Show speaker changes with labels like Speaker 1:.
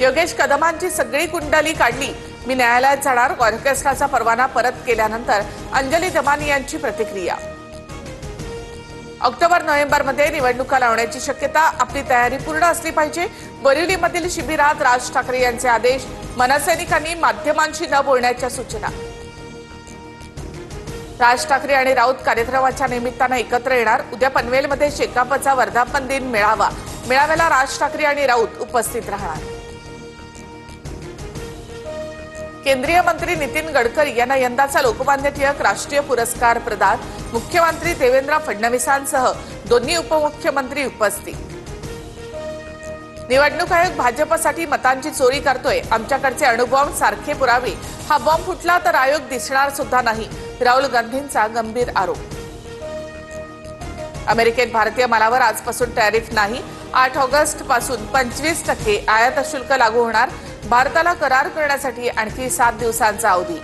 Speaker 1: योगेश कदमांची सगळी कुंडली काढली, मी न्यायालयात जाणार, ऑर्केस्ट्राचा परवाना परत केल्यानंतर अंजली दमानी यांची प्रतिक्रिया। ऑक्टोबर-नोव्हेंबरमध्ये निवडणुका लावण्याची शक्यता, आपली तयारी पूर्ण असली पाहिजे। बोरिवलीमधील शिबिरात राज ठाकरे यांचे आदेश, मनसैनिकांनी माध्यमांशी न बोलण्याच्या सूचना। राज ठाकरे आणि राऊत कार्यक्रमाच्या निमित्तानं एकत्र येणार, उद्या पनवेलमध्ये शेकापचा वर्धापन दिन मेळावा, मेळाव्याला राज ठाकरे आणि राऊत उपस्थित राहणार। केंद्रीय मंत्री नितीन गडकरी यांना यंदाचा लोकमान्य टिळक राष्ट्रीय पुरस्कार प्रदान, मुख्यमंत्री देवेंद्र फडणवीसांसह दोन्ही उपमुख्यमंत्री उपस्थित। निवडणूक आयोग भाजपसाठी मतांची चोरी करतोय, आमच्याकडचे अणुबॉम्ब सारखे पुरावे, हा बॉम्ब फुटला तर आयोग दिसणार सुद्धा नाही, राहुल गांधींचा गंभीर आरोप। अमेरिकेत भारतीय मालावर आजपासून टॅरिफ नाही, 8 ऑगस्ट पासून 25% आयात शुल्क लागू होणार, भारताला करार करण्यासाठी आणखी 7 दिवसांचा अवधी।